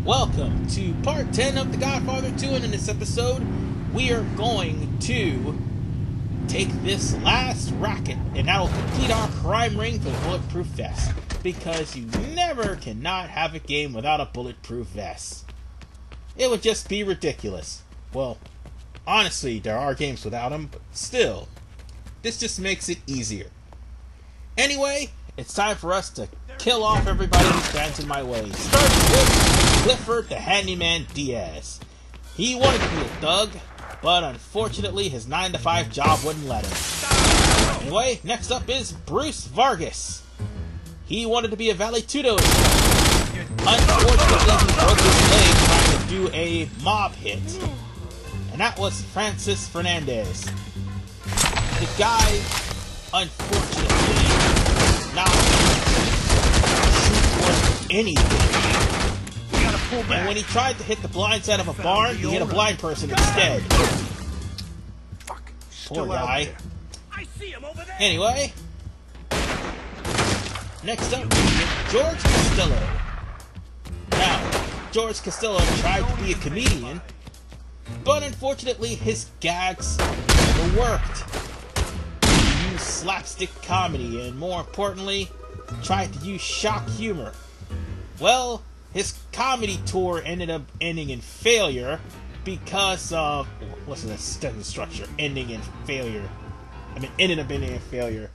Welcome to part 10 of the Godfather 2, and in this episode, we are going to take this last racket, and that will complete our crime ring for the Bulletproof vest, because you never cannot have a game without a Bulletproof vest. It would just be ridiculous. Well, honestly, there are games without them, but still, this just makes it easier. Anyway, it's time for us to kill off everybody who stands in my way. Starting with Clifford the Handyman Diaz. He wanted to be a thug, but unfortunately his 9-to-5 job wouldn't let him. Anyway, next up is Bruce Vargas. He wanted to be a valetudo. Unfortunately, he broke his leg trying to do a mob hit. And that was Francis Fernandez. The guy, unfortunately, not shoot worth anything. We gotta pull back. And when he tried to hit the blind side of a barn, he hit a blind person instead. Fuck. Poor guy. I see him over there. Anyway, next up, George Castillo. Now, George Castillo tried to be a comedian, but unfortunately his gags never worked. He used slapstick comedy and, more importantly, tried to use shock humor. Well, his comedy tour ended up ending in failure because of... what's the sentence structure? Ending in failure. Ended up ending in failure.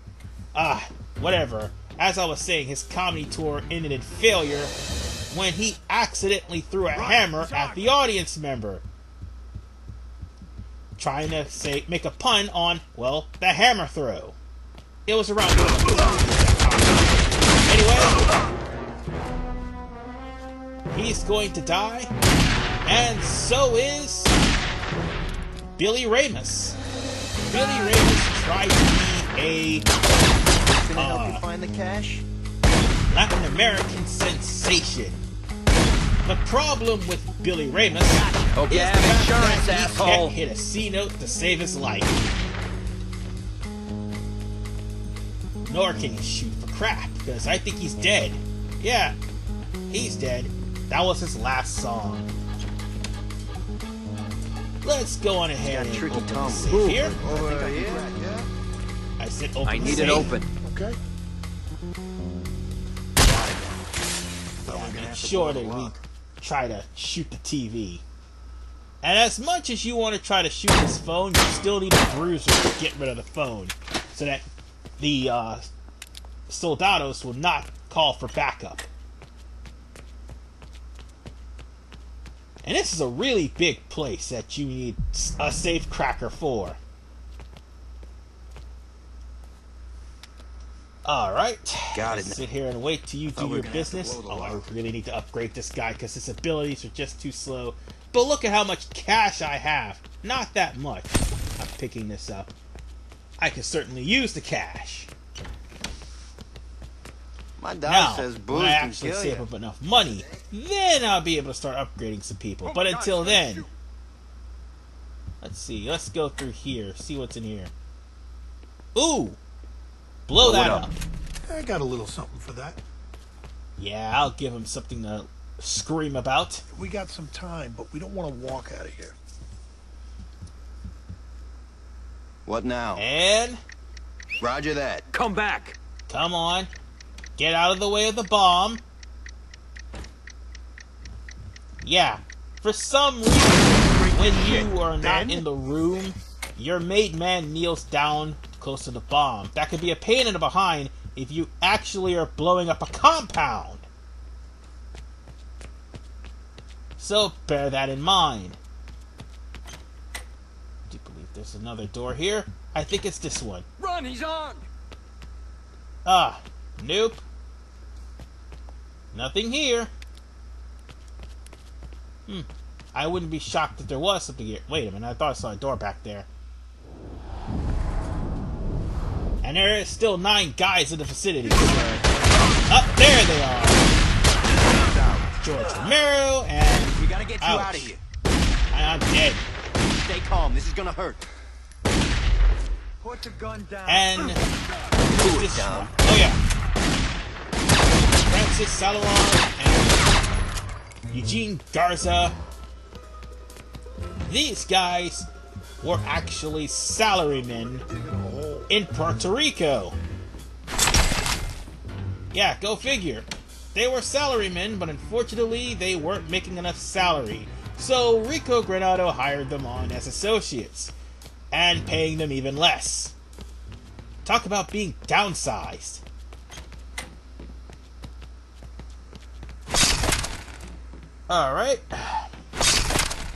Whatever. As I was saying, his comedy tour ended in failure when he accidentally threw a hammer at the audience member, trying to make a pun on, well, the hammer throw. It was around. Anyway, he's going to die, and so is Billy Ramos. Billy Ramos tried to be Can I help you find the cash? Latin American sensation. The problem with Billy Ramos Hope is you the have fact insurance, that he asshole. can't hit a C note to save his life. Nor can he shoot for crap, because I think he's dead. Yeah, he's dead. That was his last song. Let's go on ahead and open the safe here. Over here? I said open I the need safe. it open. Okay. Make sure that we try to shoot the TV. And as much as you want to try to shoot this phone, you still need a bruiser to get rid of the phone, so that the soldados will not call for backup. And this is a really big place that you need a safe cracker for. Alright, Got it. sit here and wait till you do we're your gonna have to business. blow the Oh, I lock. really need to upgrade this guy because his abilities are just too slow. But look at how much cash I have. Not that much. I'm picking this up. I can certainly use the cash. My dog Now, says when booze I can actually kill save you. up enough money, then I'll be able to start upgrading some people. But until then, let's see. Let's go through here. See what's in here. Ooh! Blow that up. I got a little something for that. Yeah, I'll give him something to scream about. We got some time, but we don't want to walk out of here. What now? And Roger that. Come back. come on, get out of the way of the bomb. Yeah, for some reason, when you are not in the room, your made man kneels down close to the bomb. That could be a pain in the behind if you actually are blowing up a compound. So bear that in mind. Do you believe there's another door here? I think it's this one. Run, he's on. Nope. Nothing here. I wouldn't be shocked if there was something here. Wait a minute, I thought I saw a door back there. And there is still 9 guys in the vicinity. Up there they are. George Romero and... We gotta get you ouch. out of here. I'm dead. Stay calm. This is gonna hurt. Put the gun down. And... Cool it down. Oh yeah. Francis Salomon and Eugene Garza. These guys were actually salarymen in Puerto Rico. Yeah, go figure. They were salarymen, but unfortunately they weren't making enough salary. So Rico Granado hired them on as associates, and paying them even less. Talk about being downsized. Alright.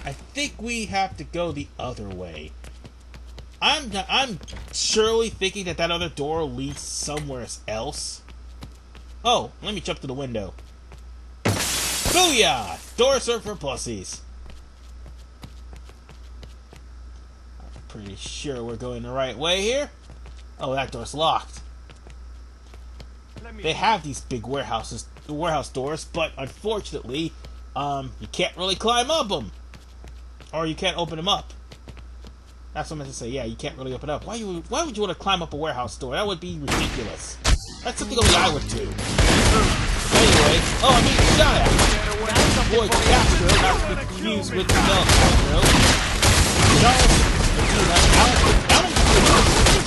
I think we have to go the other way. I'm surely thinking that other door leads somewhere else. Oh, let me jump to the window. Booyah! Doors are for pussies. I'm pretty sure we're going the right way here. Oh, that door's locked. They have these big warehouse doors, but unfortunately, you can't really climb up them. Or you can't open them up. That's what I meant to say. Yeah, you can't really open up. Why would you want to climb up a warehouse door? That would be ridiculous. That's something only I would do. Anyway, oh, I'm being shot at. Boy, Castro, not to be confused with Mel Castro.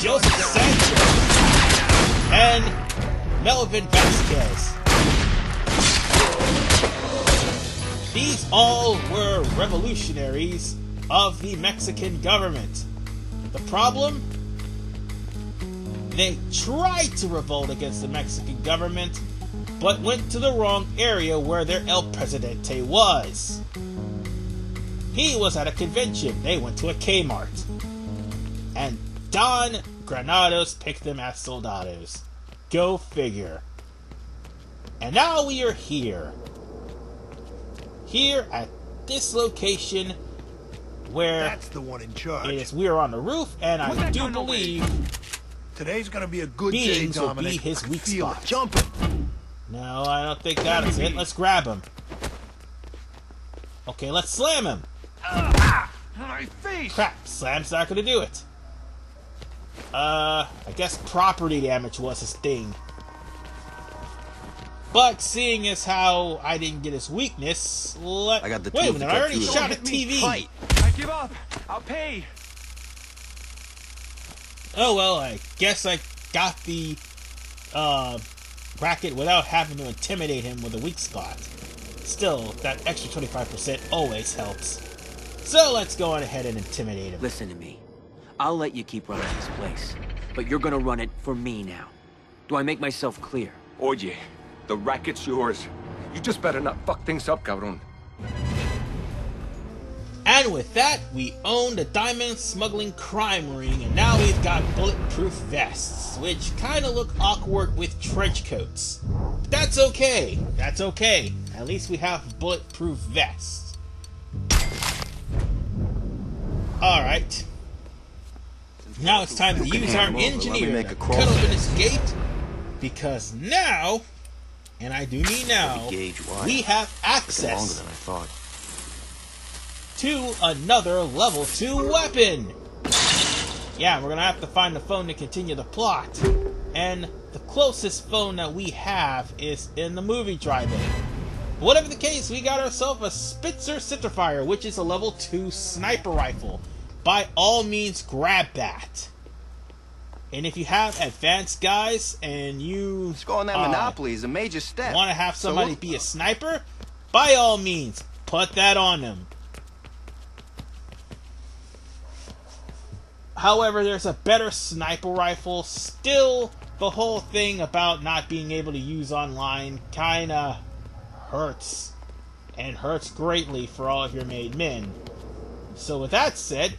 Joseph Sanchez, and Melvin Vasquez. These all were revolutionaries of the Mexican government. The problem? They tried to revolt against the Mexican government, but went to the wrong area where their El Presidente was. He was at a convention. They went to a Kmart. And Don Granados picked them as soldados. Go figure. And now we are here. Here at this location where that's the one in charge. We are on the roof, and I do believe today's gonna be a good day, Dominic. Will be his weak spot. Jumping. No, I don't think that is it. Let's grab him. Okay, let's slam him. My face. Crap, slam's not gonna do it. I guess property damage was his thing. But seeing as how I didn't get his weakness, I got the wait a minute, I already shot a TV. Fight. I give up. I'll pay. Oh well, I guess I got the racket without having to intimidate him with a weak spot. Still, that extra 25% always helps. So let's go on ahead and intimidate him. Listen to me. I'll let you keep running this place, but you're gonna run it for me now. Do I make myself clear? Oye, the racket's yours. You just better not fuck things up, cabrón. And with that, we own the diamond smuggling crime ring, and now we've got bulletproof vests, which kind of look awkward with trench coats. But that's okay. That's okay. At least we have bulletproof vests. Alright. Now it's time to use our engineer to cut open this gate, because now, and I do mean now, we have access to another level 2 weapon. Yeah, we're gonna have to find the phone to continue the plot, and the closest phone that we have is in the movie drive-in. Whatever the case, we got ourselves a Spitzer Centerfire, which is a level 2 sniper rifle. By all means, grab that. And if you have advanced guys and you scoring that Monopoly is a major step. Want to have somebody be a sniper, by all means, put that on them. However, there's a better sniper rifle. Still, the whole thing about not being able to use online kinda hurts. And hurts greatly for all of your made men. So with that said,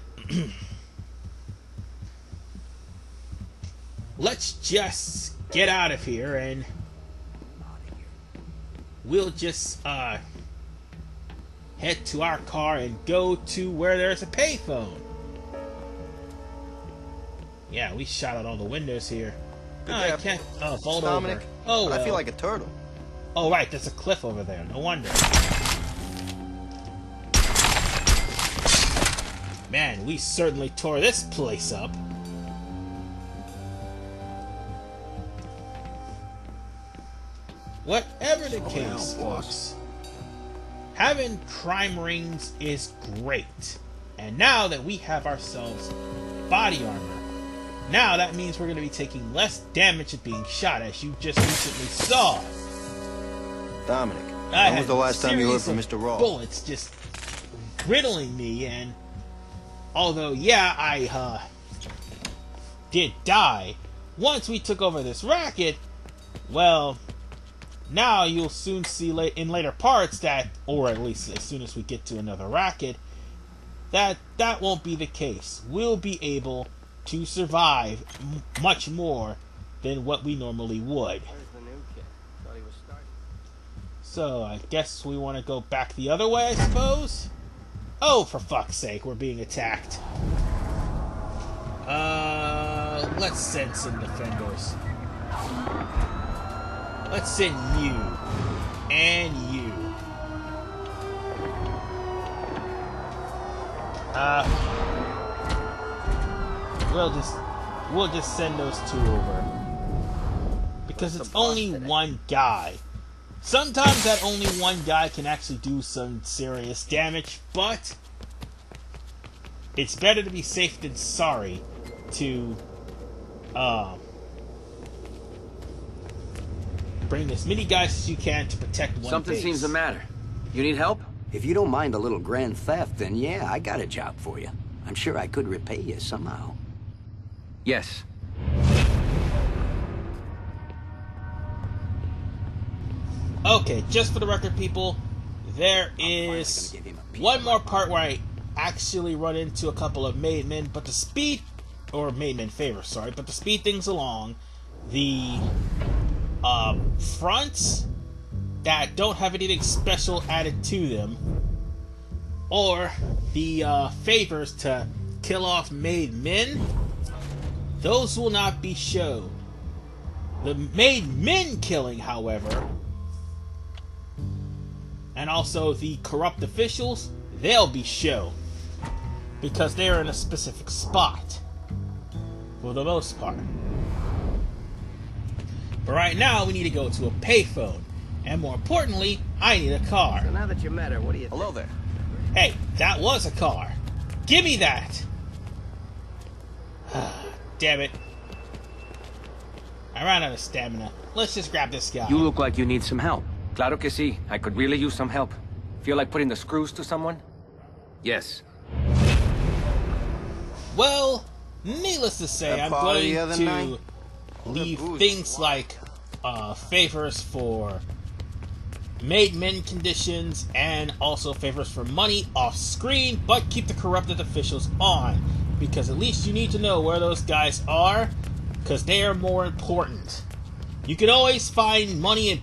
let's just get out of here and we'll just head to our car and go to where there's a payphone. Yeah, we shot out all the windows here. No, I can't vault Dominic, over. Oh, well. I feel like a turtle. Oh, right, there's a cliff over there. No wonder. Man, we certainly tore this place up. Whatever the case, folks, having crime rings is great. And now that we have ourselves body armor, now that means we're going to be taking less damage at being shot, as you just recently saw. Dominic, when was the last time you heard from Mr. Ross? Bullets just riddling me, and although, yeah, I did die, once we took over this racket, well, now you'll soon see in later parts that, or at least as soon as we get to another racket, that won't be the case. We'll be able to survive much more than what we normally would. So, I guess we want to go back the other way, I suppose? Oh, for fuck's sake, we're being attacked. Let's send some defenders. Let's send you. And you. We'll just send those two over. Because it's only one guy. Sometimes that only one guy can actually do some serious damage, but it's better to be safe than sorry to bring as many guys as you can to protect one Something base. seems the matter. You need help? If you don't mind a little grand theft, then yeah, I got a job for you. I'm sure I could repay you somehow. Yes. Okay, just for the record, people, there is one more part where I actually run into a couple of made men, but to speed, or made men favor, sorry, but to speed things along, the fronts that don't have anything special added to them, or the favors to kill off made men, those will not be shown. The made men killing, however, and also the corrupt officials, they'll be shown, because they're in a specific spot, for the most part. But right now, we need to go to a payphone, and more importantly, I need a car. So now that you met her, what do you think? Hello there. Hey, that was a car. Give me that! Damn it. I ran out of stamina. Let's just grab this guy. You look like you need some help. Claro que sí. I could really use some help. Feel like putting the screws to someone? Yes. Well, needless to say, That I'm party going the other to night? leave booze things like favors for made men conditions and also favors for money off screen, but keep the corrupted officials on, because at least you need to know where those guys are, because they are more important. You can always find money and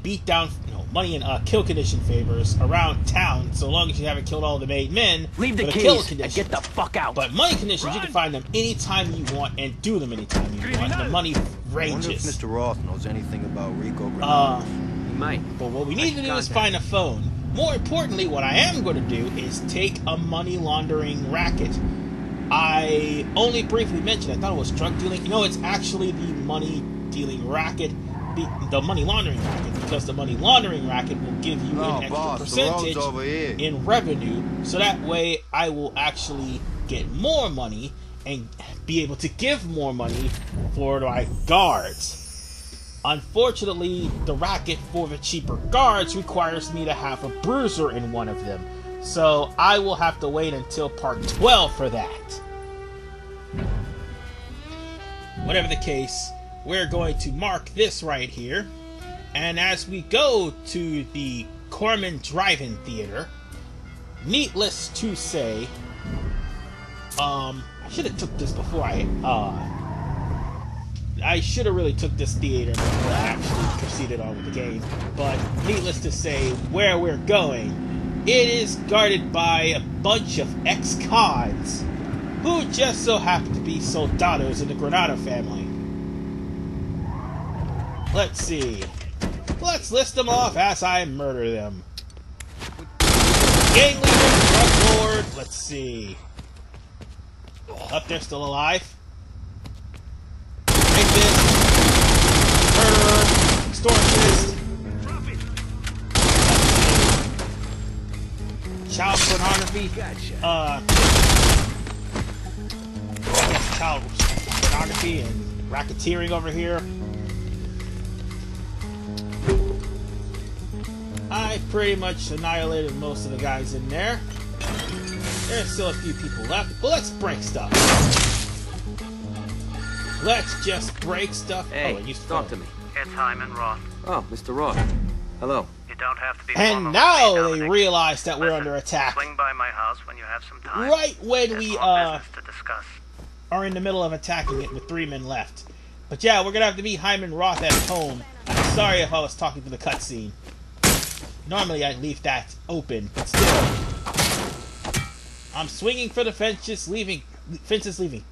money and kill condition favors around town, so long as you haven't killed all the made men. Leave the for keys kill and conditions. get the fuck out. But money conditions, you can find them anytime you want and do them anytime you want. The money I wonder if ranges. Mr. Ross knows anything about Rico Granados. You might. But what we need to do is find a phone. More importantly, what I am going to do is take a money laundering racket. I only briefly mentioned, I thought it was drug dealing. You know, it's actually the money dealing racket, the money laundering racket, because the money laundering racket will give you an extra boss, the road's percentage over here. in revenue, so that way I will actually get more money and be able to give more money for my guards. Unfortunately, the racket for the cheaper guards requires me to have a bruiser in one of them, so I will have to wait until part 12 for that. Whatever the case, we're going to mark this right here, and as we go to the Corman Drive-In Theater, needless to say, I should have took this before I should have really took this theater before I actually proceeded on with the game, but needless to say, where we're going, it is guarded by a bunch of ex-cons who just so happen to be soldados in the Granado family. Let's see. Let's list them off as I murder them. Gang leader, drug lord, let's see. Up there still alive. Rapist, murderer, extortionist. child pornography. I guess child pornography and racketeering over here. I pretty much annihilated most of the guys in there. There's still a few people left, but let's break stuff. Let's just break stuff. Hey, talk to me. It's Hyman Roth. Oh, Mr. Roth. Hello. You don't have to be and formal now with me, they Dominic. realize that we're Listen, under attack. Swing by my house when you have some time. Right when There's we more business to discuss. are in the middle of attacking it with 3 men left. But yeah, we're gonna have to meet Hyman Roth at home. I'm sorry if I was talking to the cutscene. Normally I'd leave that open, but still. I'm swinging for the fences, leaving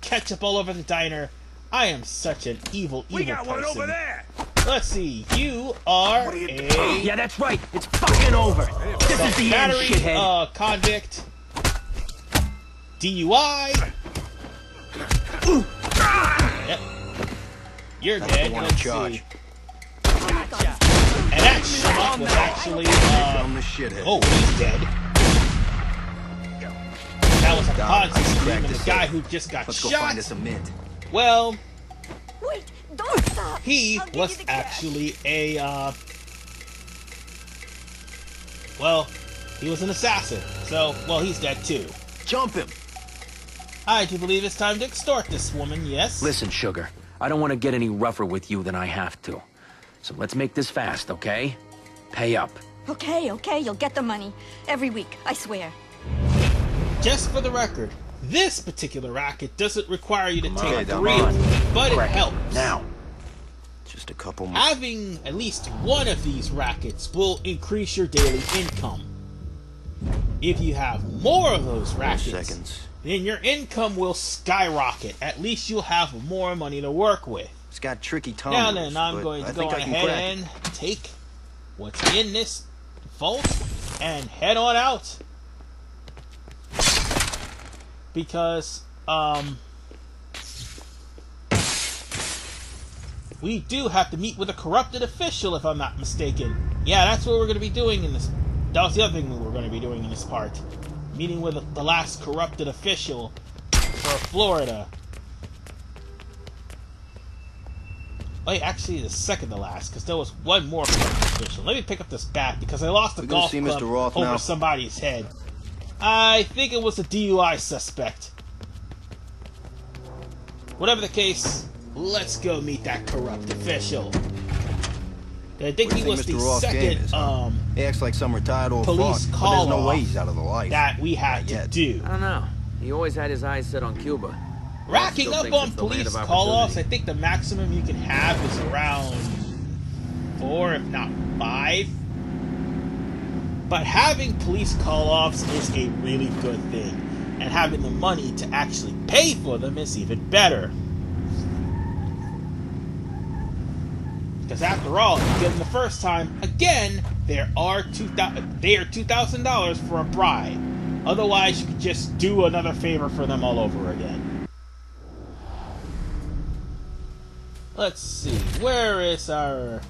ketchup all over the diner. I am such an evil We got person. one over there. Let's see, you are a Yeah, that's right. It's fucking over. This is the end, battery shithead. convict. DUI. Yep. You're dead. the one in Let's charge. see. And that schmuck was actually, I'm the shithead. oh, he's dead. That was a Dominic, Ponzi scheme, crack and the this guy up. who just got Let's go shot, find us a mint. well, Wait, don't stop. he I'll give was you the cash. actually a, well, he was an assassin. So, well, he's dead too. Jump him. I do believe it's time to extort this woman, yes? Listen, Sugar. I don't want to get any rougher with you than I have to. So let's make this fast, okay? Pay up. Okay, you'll get the money. Every week, I swear. Just for the record, this particular racket doesn't require you to on, take come 3 on. of them, but it Crack it. helps. Now. Just a couple more. Having at least one of these rackets will increase your daily income. If you have more of those rackets, seconds. then your income will skyrocket. At least you'll have more money to work with. It's got tricky Now tumblers, then, I'm but going I to go think on I can ahead crack it. and take what's in this vault and head on out. Because, we do have to meet with a corrupted official, if I'm not mistaken. Yeah, that's what we're going to be doing in this. That was the other thing we were going to be doing in this part. Meeting with the last corrupted official for Florida. Wait, actually, the second to last, because there was one more official. Let me pick up this bat, because I lost the We gonna golf see club Mr. Roth over now? somebody's head. I think it was a DUI suspect. Whatever the case, let's go meet that corrupt official. I think What do he you was think the Mr. Roth's game second is, huh? He acts like some retired old police fuck, but call there's no way off he's out of the life. that we had Not to yet. do. I don't know. He always had his eyes set on Cuba. Racking Still up thinks on it's the land police of call-offs, I opportunity. think the maximum you can have is around 4, if not 5. But having police call-offs is a really good thing. And having the money to actually pay for them is even better. Because after all, if you get them the first time, again, they are $2,000 for a bribe. Otherwise, you could just do another favor for them all over again. Let's see, where is our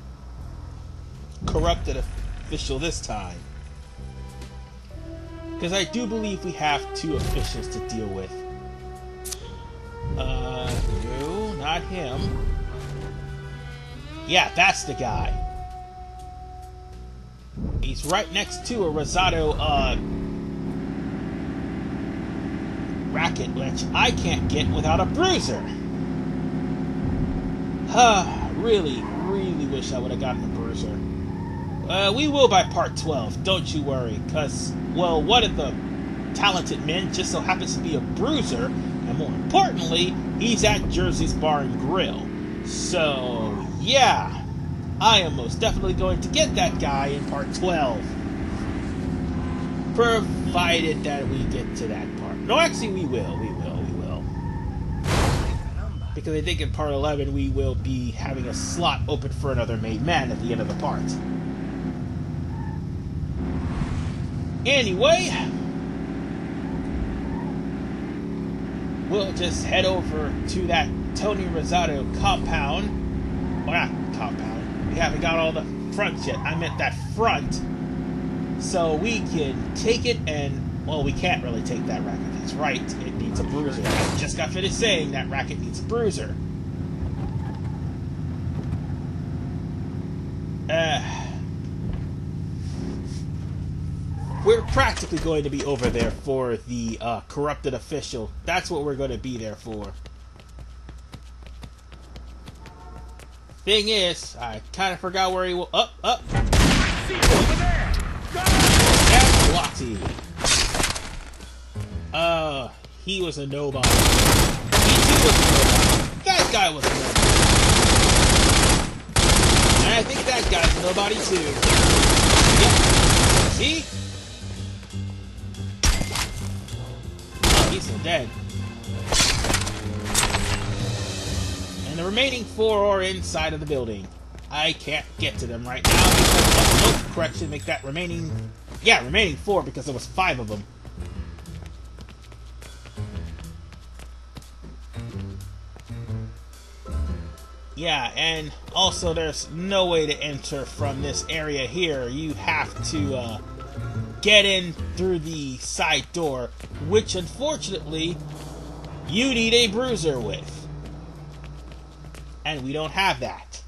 corrupted official this time? Because I do believe we have 2 officials to deal with. No, not him. Yeah, that's the guy. He's right next to a Rosado, racket, which I can't get without a bruiser. Really wish I would have gotten a bruiser. We will by part 12, don't you worry, because, well, one of the talented men just so happens to be a bruiser, and more importantly, he's at Jersey's Bar and Grill. So, yeah, I am most definitely going to get that guy in part 12. Provided that we get to that part. No, actually, we will. Because I think in part 11 we will be having a slot open for another made man at the end of the part. Anyway, we'll just head over to that Tony Rosado compound. Well, not compound. We haven't got all the fronts yet. I meant that front. So we can take it and, well, we can't really take that racket. That's right, it needs a bruiser. I just got finished saying that racket needs a bruiser. We're practically going to be over there for the corrupted official. That's what we're going to be there for. Thing is, I kind of forgot where he was. Up. See you over there. Lottie. He was a nobody. He too was a nobody. That guy was a nobody. And I think that guy's a nobody too. Yep. See? Oh, he's still dead. And the remaining 4 are inside of the building. I can't get to them right now because, nope, correction, make that remaining... Yeah, remaining 4 because there was 5 of them. Yeah, and also there's no way to enter from this area here. You have to get in through the side door, which unfortunately you need a bruiser with. And we don't have that.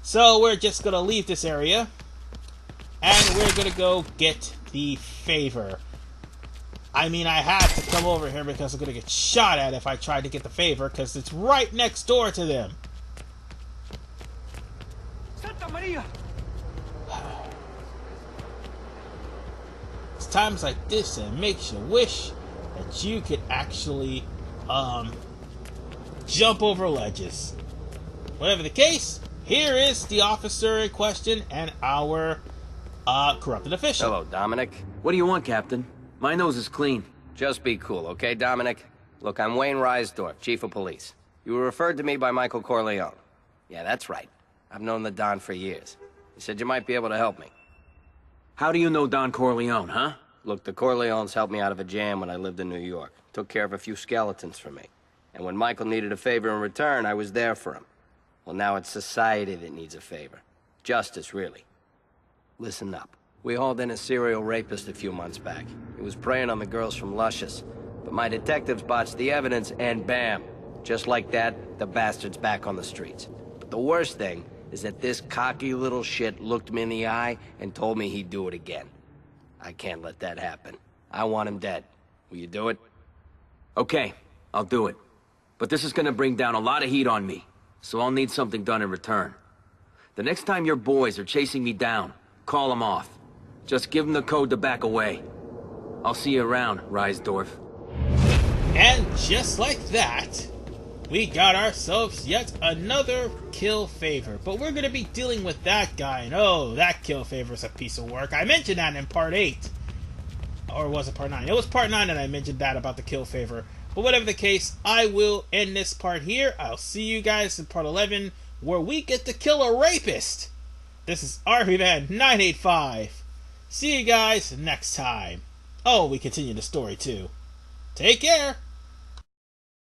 So we're just going to leave this area. And we're going to go get the favor. I mean, I had to come over here because I'm going to get shot at if I tried to get the favor. Because it's right next door to them. Santa Maria. It's times like this that makes you wish that you could actually jump over ledges. Whatever the case, here is the officer in question and our corrupted official. Hello, Dominic. What do you want, Captain? My nose is clean. Just be cool, okay, Dominic? Look, I'm Wayne Rysdorf, Chief of Police. You were referred to me by Michael Corleone. Yeah, that's right. I've known the Don for years. He said you might be able to help me. How do you know Don Corleone, huh? Look, the Corleones helped me out of a jam when I lived in New York. Took care of a few skeletons for me. And when Michael needed a favor in return, I was there for him. Well, now it's society that needs a favor. Justice, really. Listen up. We hauled in a serial rapist a few months back. He was preying on the girls from Luscious. But my detectives botched the evidence, and bam! Just like that, the bastard's back on the streets. But the worst thing is that this cocky little shit looked me in the eye and told me he'd do it again. I can't let that happen. I want him dead. Will you do it? Okay, I'll do it. But this is gonna bring down a lot of heat on me, so I'll need something done in return. The next time your boys are chasing me down, call them off. Just give them the code to back away. I'll see you around, Rysdorf. And just like that, we got ourselves yet another kill favor. But we're going to be dealing with that guy. And oh, that kill favor is a piece of work. I mentioned that in part 8. Or was it part 9? It was part 9 that I mentioned that about the kill favor. But whatever the case, I will end this part here. I'll see you guys in part 11, where we get to kill a rapist. This is RVMan 985. See you guys next time. Oh, we continue the story too. Take care.